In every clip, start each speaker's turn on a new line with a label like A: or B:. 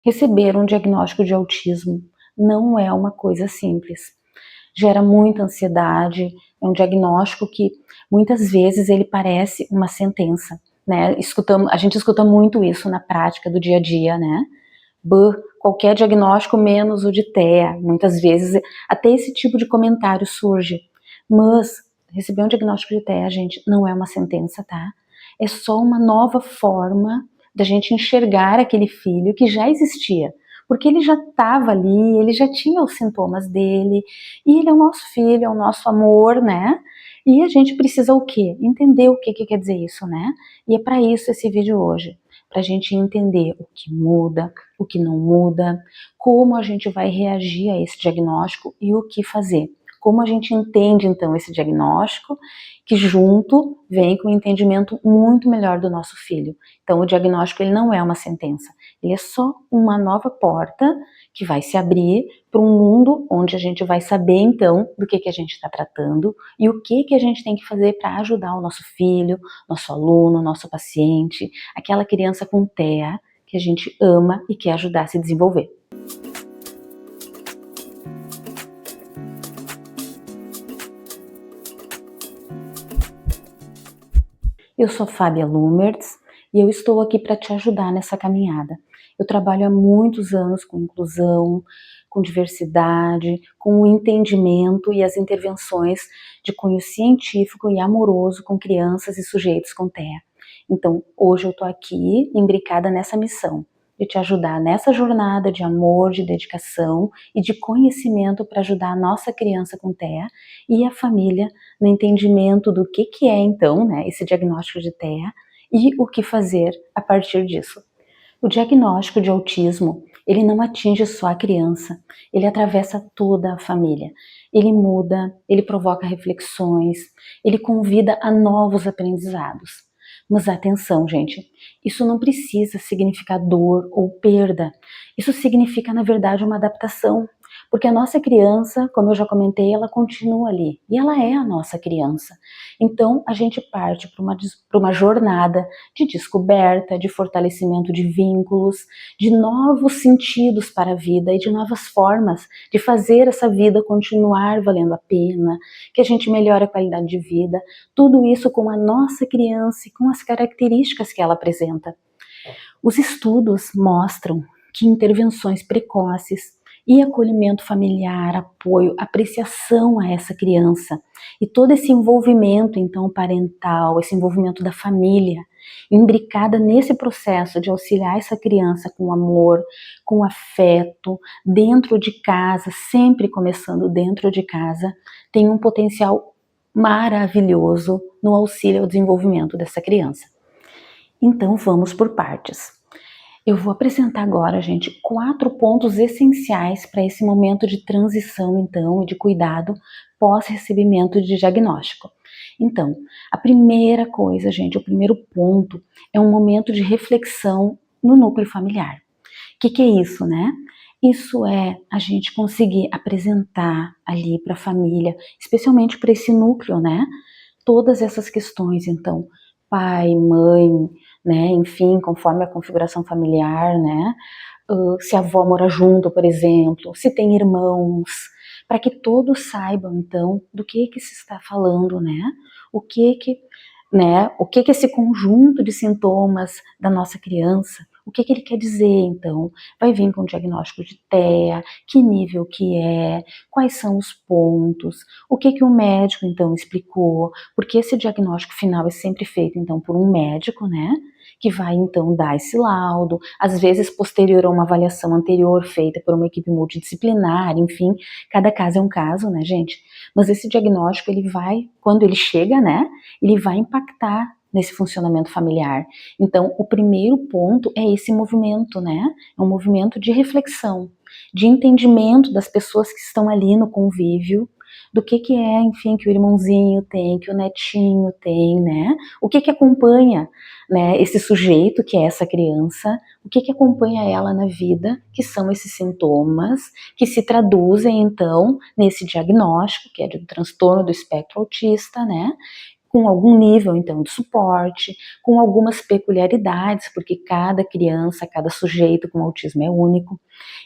A: Receber um diagnóstico de autismo não é uma coisa simples. Gera muita ansiedade, é um diagnóstico que muitas vezes ele parece uma sentença, né? A gente escuta muito isso na prática do dia a dia, né? Qualquer diagnóstico menos o de TEA, muitas vezes até esse tipo de comentário surge. Mas receber um diagnóstico de TEA, gente, não é uma sentença, tá? É só uma nova forma da gente enxergar aquele filho que já existia, porque ele já estava ali, ele já tinha os sintomas dele, e ele é o nosso filho, é o nosso amor, né? E a gente precisa o quê? Entender o que quer dizer isso, né? E é para isso esse vídeo hoje, para a gente entender o que muda, o que não muda, como a gente vai reagir a esse diagnóstico e o que fazer. Como a gente entende então esse diagnóstico, que junto vem com um entendimento muito melhor do nosso filho. Então o diagnóstico ele não é uma sentença, ele é só uma nova porta que vai se abrir para um mundo onde a gente vai saber então do que a gente está tratando e o que a gente tem que fazer para ajudar o nosso filho, nosso aluno, nosso paciente, aquela criança com TEA que a gente ama e quer ajudar a se desenvolver. Eu sou Fábia Lumertz e eu estou aqui para te ajudar nessa caminhada. Eu trabalho há muitos anos com inclusão, com diversidade, com o entendimento e as intervenções de cunho científico e amoroso com crianças e sujeitos com TEA. Então, hoje eu estou aqui imbricada nessa missão, de te ajudar nessa jornada de amor, de dedicação e de conhecimento para ajudar a nossa criança com TEA e a família no entendimento do que é então, né, esse diagnóstico de TEA e o que fazer a partir disso. O diagnóstico de autismo, ele não atinge só a criança, ele atravessa toda a família. Ele muda, ele provoca reflexões, ele convida a novos aprendizados. Mas atenção, gente, isso não precisa significar dor ou perda. Isso significa, na verdade, uma adaptação. Porque a nossa criança, como eu já comentei, ela continua ali. E ela é a nossa criança. Então, a gente parte para uma jornada de descoberta, de fortalecimento de vínculos, de novos sentidos para a vida e de novas formas de fazer essa vida continuar valendo a pena, que a gente melhore a qualidade de vida, tudo isso com a nossa criança e com as características que ela apresenta. Os estudos mostram que intervenções precoces e acolhimento familiar, apoio, apreciação a essa criança e todo esse envolvimento então parental, esse envolvimento da família, imbricada nesse processo de auxiliar essa criança com amor, com afeto, dentro de casa, sempre começando dentro de casa, tem um potencial maravilhoso no auxílio ao desenvolvimento dessa criança. Então vamos por partes. Eu vou apresentar agora, gente, 4 pontos essenciais para esse momento de transição, então, e de cuidado pós-recebimento de diagnóstico. Então, a primeira coisa, gente, o primeiro ponto é um momento de reflexão no núcleo familiar. O que é isso, né? Isso é a gente conseguir apresentar ali para a família, especialmente para esse núcleo, né? Todas essas questões, então, pai, mãe, né, enfim, conforme a configuração familiar, né, se a avó mora junto, por exemplo, se tem irmãos, para que todos saibam, então, do que se está falando, né, o que esse conjunto de sintomas da nossa criança, o que ele quer dizer, então? Vai vir com diagnóstico de TEA, que nível que é, quais são os pontos, o que o médico, então, explicou, porque esse diagnóstico final é sempre feito, então, por um médico, né, que vai, então, dar esse laudo, às vezes posterior a uma avaliação anterior feita por uma equipe multidisciplinar, enfim, cada caso é um caso, né, gente? Mas esse diagnóstico, ele vai, quando ele chega, né, ele vai impactar nesse funcionamento familiar. Então, o primeiro ponto é esse movimento, né? É um movimento de reflexão, de entendimento das pessoas que estão ali no convívio, do que é, enfim, que o irmãozinho tem, que o netinho tem, né? O que acompanha, né, esse sujeito, que é essa criança, o que acompanha ela na vida, que são esses sintomas, que se traduzem, então, nesse diagnóstico, que é do transtorno do espectro autista, né? com algum nível, então, de suporte, com algumas peculiaridades, porque cada criança, cada sujeito com autismo é único.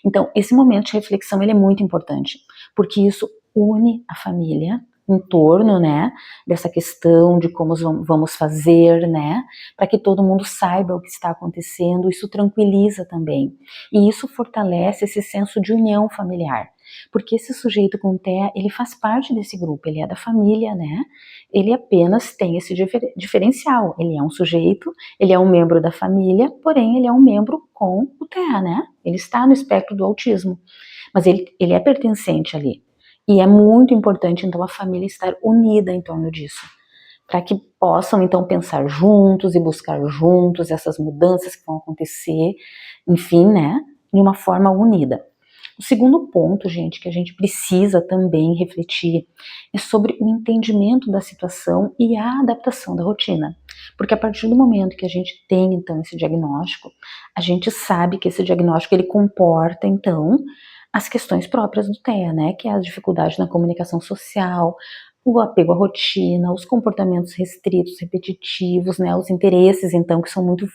A: Então, esse momento de reflexão, ele é muito importante, porque isso une a família em torno, né, dessa questão de como vamos fazer, né, para que todo mundo saiba o que está acontecendo. Isso tranquiliza também, e isso fortalece esse senso de união familiar, porque esse sujeito com TEA, ele faz parte desse grupo, ele é da família, né, ele apenas tem esse diferencial, ele é um sujeito, ele é um membro da família, porém ele é um membro com o TEA, né, ele está no espectro do autismo, mas ele é pertencente ali. E é muito importante, então, a família estar unida em torno disso, para que possam, então, pensar juntos e buscar juntos essas mudanças que vão acontecer, enfim, né, de uma forma unida. O segundo ponto, gente, que a gente precisa também refletir é sobre o entendimento da situação e a adaptação da rotina. Porque a partir do momento que a gente tem, então, esse diagnóstico, a gente sabe que esse diagnóstico, ele comporta, então, as questões próprias do TEA, né, que é a dificuldade na comunicação social, o apego à rotina, os comportamentos restritos, repetitivos, né, os interesses, então, que são muito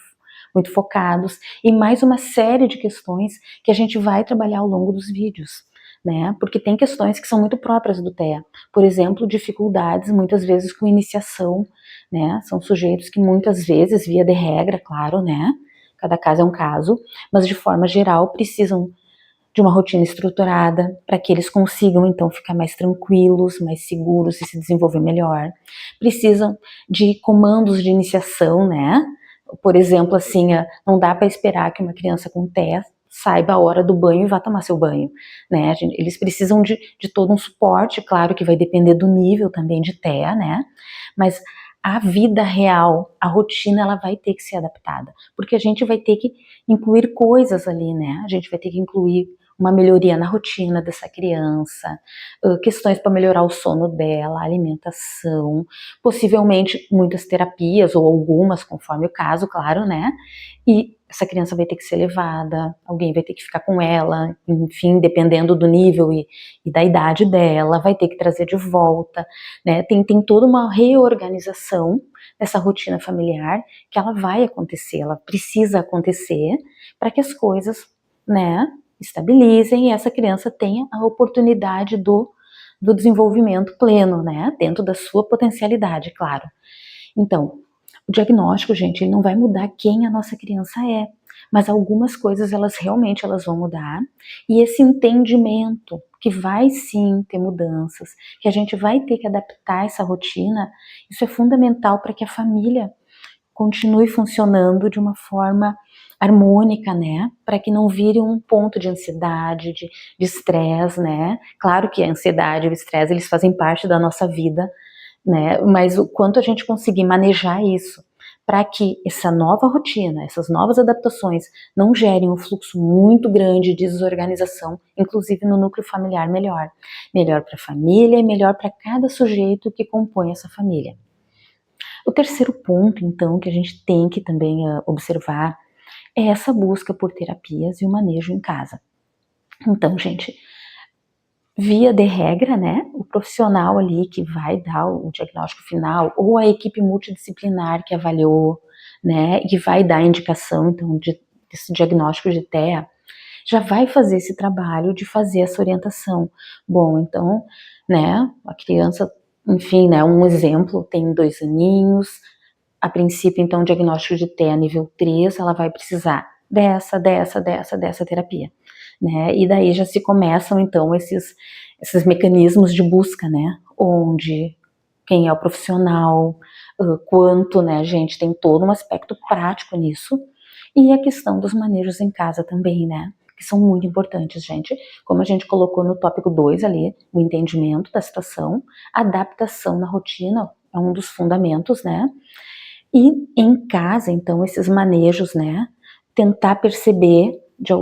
A: focados, e mais uma série de questões que a gente vai trabalhar ao longo dos vídeos, né, porque tem questões que são muito próprias do TEA, por exemplo, dificuldades muitas vezes com iniciação, né, são sujeitos que muitas vezes, via de regra, claro, né, cada caso é um caso, mas de forma geral precisam de uma rotina estruturada, para que eles consigam, então, ficar mais tranquilos, mais seguros e se desenvolver melhor. Precisam de comandos de iniciação, né? Por exemplo, assim, não dá para esperar que uma criança com TEA saiba a hora do banho e vá tomar seu banho, né? Eles precisam de todo um suporte, claro que vai depender do nível também de TEA, né? Mas a vida real, a rotina, ela vai ter que ser adaptada, porque a gente vai ter que incluir coisas ali, né? A gente vai ter que incluir uma melhoria na rotina dessa criança, questões para melhorar o sono dela, a alimentação, possivelmente muitas terapias ou algumas, conforme o caso, claro, né? E essa criança vai ter que ser levada, alguém vai ter que ficar com ela, enfim, dependendo do nível e da idade dela, vai ter que trazer de volta, né? Tem toda uma reorganização dessa rotina familiar que ela vai acontecer, ela precisa acontecer para que as coisas, né, estabilizem e essa criança tenha a oportunidade do desenvolvimento pleno, né, dentro da sua potencialidade, claro. Então, o diagnóstico, gente, ele não vai mudar quem a nossa criança é, mas algumas coisas elas realmente vão mudar, e esse entendimento que vai sim ter mudanças, que a gente vai ter que adaptar essa rotina, isso é fundamental para que a família continue funcionando de uma forma harmônica, né, para que não vire um ponto de ansiedade, de estresse, né, claro que a ansiedade e o estresse, eles fazem parte da nossa vida, né, mas o quanto a gente conseguir manejar isso, para que essa nova rotina, essas novas adaptações não gerem um fluxo muito grande de desorganização, inclusive no núcleo familiar melhor para a família e melhor para cada sujeito que compõe essa família. O terceiro ponto, então, que a gente tem que também observar é essa busca por terapias e o manejo em casa. Então, gente, via de regra, né, o profissional ali que vai dar o diagnóstico final, ou a equipe multidisciplinar que avaliou, né, e que vai dar a indicação, então, desse diagnóstico de TEA, já vai fazer esse trabalho de fazer essa orientação. Bom, então, né, a criança, enfim, né, um exemplo, tem 2 aninhos, a princípio, então, o diagnóstico de TEA nível 3, ela vai precisar dessa terapia, né, e daí já se começam, então, esses mecanismos de busca, né, onde, quem é o profissional, quanto, né, gente, tem todo um aspecto prático nisso, e a questão dos manejos em casa também, né, que são muito importantes, gente, como a gente colocou no tópico 2 ali, o entendimento da situação, a adaptação na rotina é um dos fundamentos, né, e em casa, então, esses manejos, né, tentar perceber,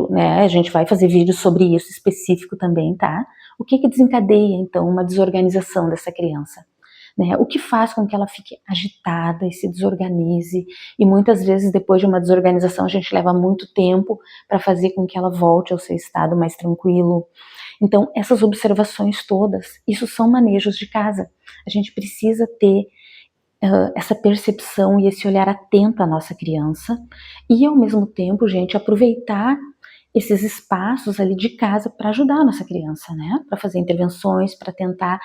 A: né, a gente vai fazer vídeo sobre isso específico também, tá? O que desencadeia, então, uma desorganização dessa criança? Né? O que faz com que ela fique agitada e se desorganize, e muitas vezes depois de uma desorganização a gente leva muito tempo para fazer com que ela volte ao seu estado mais tranquilo. Então, essas observações todas, isso são manejos de casa. A gente precisa ter essa percepção e esse olhar atento à nossa criança e, ao mesmo tempo, gente, aproveitar esses espaços ali de casa para ajudar a nossa criança, né? Para fazer intervenções, para tentar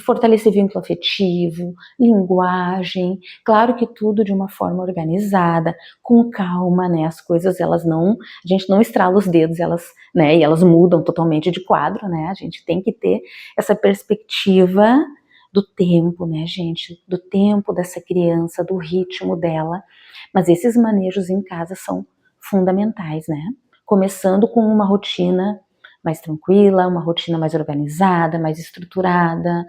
A: fortalecer vínculo afetivo, linguagem, claro que tudo de uma forma organizada, com calma, né? As coisas, elas não, a gente não estrala os dedos, elas, né? E elas mudam totalmente de quadro, né? A gente tem que ter essa perspectiva do tempo, né, gente? Do tempo dessa criança, do ritmo dela. Mas esses manejos em casa são fundamentais, né? Começando com uma rotina mais tranquila, uma rotina mais organizada, mais estruturada.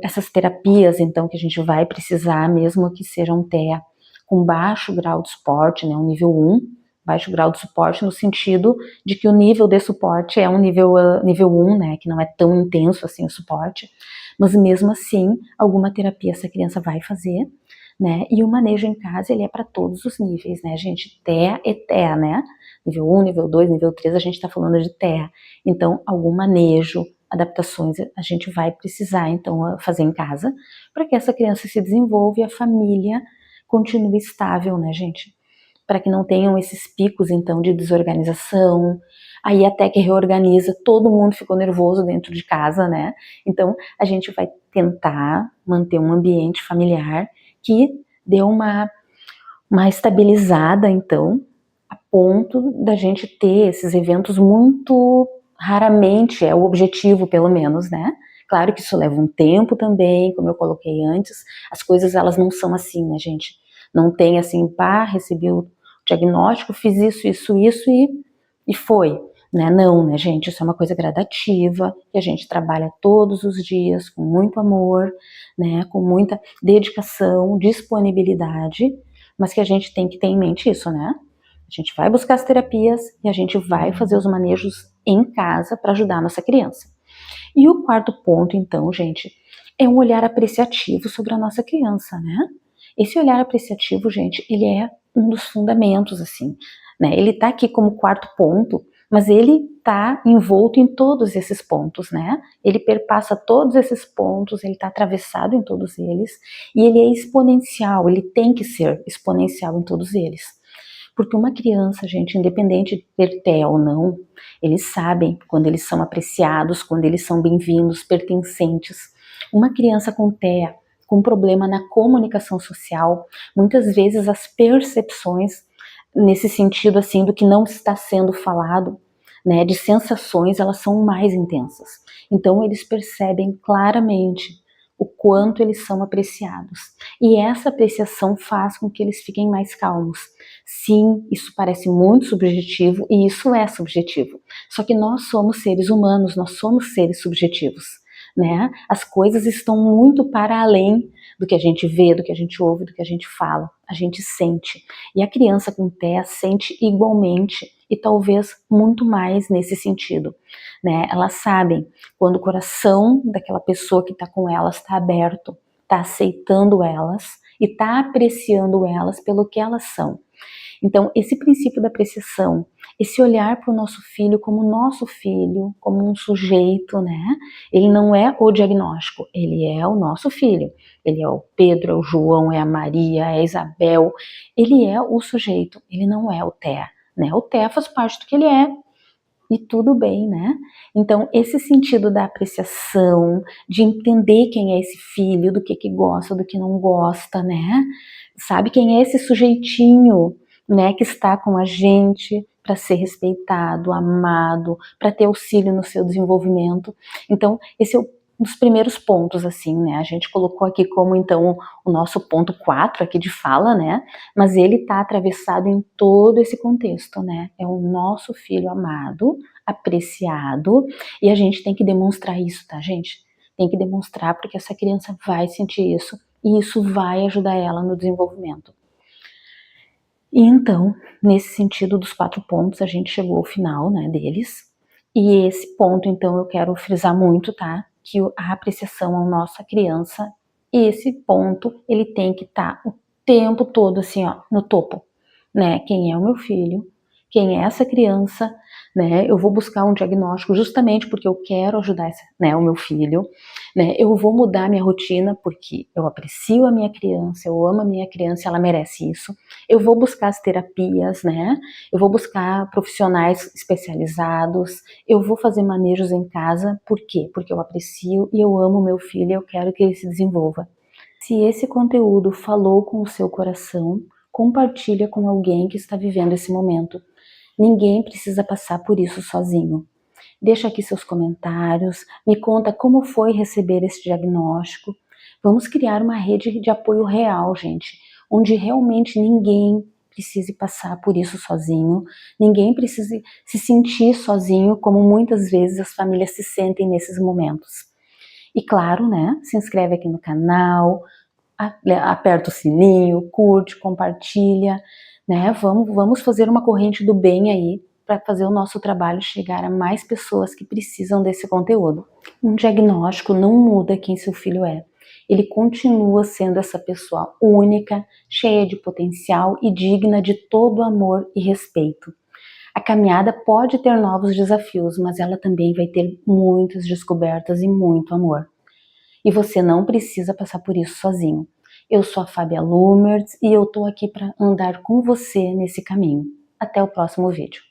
A: Essas terapias, então, que a gente vai precisar, mesmo que sejam TEA com baixo grau de suporte, né, um nível 1, baixo grau de suporte no sentido de que o nível de suporte é um nível 1, né, que não é tão intenso assim o suporte, mas mesmo assim, alguma terapia essa criança vai fazer, né, e o manejo em casa, ele é para todos os níveis, né, gente, TEA é TEA, né, nível 1, nível 2, nível 3, a gente está falando de TEA, então, algum manejo, adaptações a gente vai precisar, então, fazer em casa, para que essa criança se desenvolva e a família continue estável, né, gente, para que não tenham esses picos, então, de desorganização, aí até que reorganiza, todo mundo ficou nervoso dentro de casa, né, então, a gente vai tentar manter um ambiente familiar que dê uma estabilizada, então, a ponto da gente ter esses eventos muito raramente, é o objetivo pelo menos, né? Claro que isso leva um tempo também, como eu coloquei antes, as coisas elas não são assim, né, gente? Não tem assim, pá, recebi o diagnóstico, fiz isso e foi, né? Não, né, gente? Isso é uma coisa gradativa, que a gente trabalha todos os dias com muito amor, né? Com muita dedicação, disponibilidade, mas que a gente tem que ter em mente isso, né? A gente vai buscar as terapias e a gente vai fazer os manejos em casa para ajudar a nossa criança. E o quarto ponto, então, gente, é um olhar apreciativo sobre a nossa criança, né? Esse olhar apreciativo, gente, ele é um dos fundamentos, assim, né? Ele tá aqui como quarto ponto, mas ele tá envolto em todos esses pontos, né? Ele perpassa todos esses pontos, ele tá atravessado em todos eles, e ele é exponencial, ele tem que ser exponencial em todos eles. Porque uma criança, gente, independente de ter TEA ou não, eles sabem quando eles são apreciados, quando eles são bem-vindos, pertencentes. Uma criança com TEA, com problema na comunicação social, muitas vezes as percepções nesse sentido assim do que não está sendo falado, né, de sensações, elas são mais intensas. Então eles percebem claramente o quanto eles são apreciados. E essa apreciação faz com que eles fiquem mais calmos. Sim, isso parece muito subjetivo e isso é subjetivo. Só que nós somos seres humanos, nós somos seres subjetivos, né? As coisas estão muito para além do que a gente vê, do que a gente ouve, do que a gente fala. A gente sente. E a criança com TEA sente igualmente e talvez muito mais nesse sentido, né? Elas sabem quando o coração daquela pessoa que está com elas está aberto, está aceitando elas e está apreciando elas pelo que elas são. Então, esse princípio da apreciação, esse olhar para o nosso filho como nosso filho, como um sujeito, né? Ele não é o diagnóstico, ele é o nosso filho. Ele é o Pedro, é o João, é a Maria, é a Isabel. Ele é o sujeito, ele não é o TEA, né? O TEA faz parte do que ele é, e tudo bem, né? Então, esse sentido da apreciação, de entender quem é esse filho, do que gosta, do que não gosta, né? Sabe quem é esse sujeitinho, né, que está com a gente para ser respeitado, amado, para ter auxílio no seu desenvolvimento. Então, esse é um dos primeiros pontos, assim, né? A gente colocou aqui como, então, o nosso ponto 4 aqui de fala, né? Mas ele está atravessado em todo esse contexto, né? É o nosso filho amado, apreciado, e a gente tem que demonstrar isso, tá, gente? Tem que demonstrar porque essa criança vai sentir isso e isso vai ajudar ela no desenvolvimento. E então, nesse sentido dos 4 pontos, a gente chegou ao final, né, deles. E esse ponto, então, eu quero frisar muito, tá? Que a apreciação à nossa criança, esse ponto, ele tem que estar o tempo todo assim, ó, no topo, né? Quem é o meu filho? quem é essa criança, né? Eu vou buscar um diagnóstico justamente porque eu quero ajudar né, o meu filho, né? Eu vou mudar minha rotina porque eu aprecio a minha criança, eu amo a minha criança, ela merece isso. Eu vou buscar as terapias, né? Eu vou buscar profissionais especializados, eu vou fazer manejos em casa, por quê? Porque eu aprecio e eu amo o meu filho e eu quero que ele se desenvolva. Se esse conteúdo falou com o seu coração, compartilha com alguém que está vivendo esse momento. Ninguém precisa passar por isso sozinho. Deixa aqui seus comentários, me conta como foi receber esse diagnóstico. Vamos criar uma rede de apoio real, gente, onde realmente ninguém precise passar por isso sozinho, ninguém precise se sentir sozinho, como muitas vezes as famílias se sentem nesses momentos. E claro, né, se inscreve aqui no canal, aperta o sininho, curte, compartilha, né? Vamos fazer uma corrente do bem aí para fazer o nosso trabalho chegar a mais pessoas que precisam desse conteúdo. Um diagnóstico não muda quem seu filho é. Ele continua sendo essa pessoa única, cheia de potencial e digna de todo amor e respeito. A caminhada pode ter novos desafios, mas ela também vai ter muitas descobertas e muito amor. E você não precisa passar por isso sozinho. Eu sou a Fábia Lumertz e eu tô aqui para andar com você nesse caminho. Até o próximo vídeo.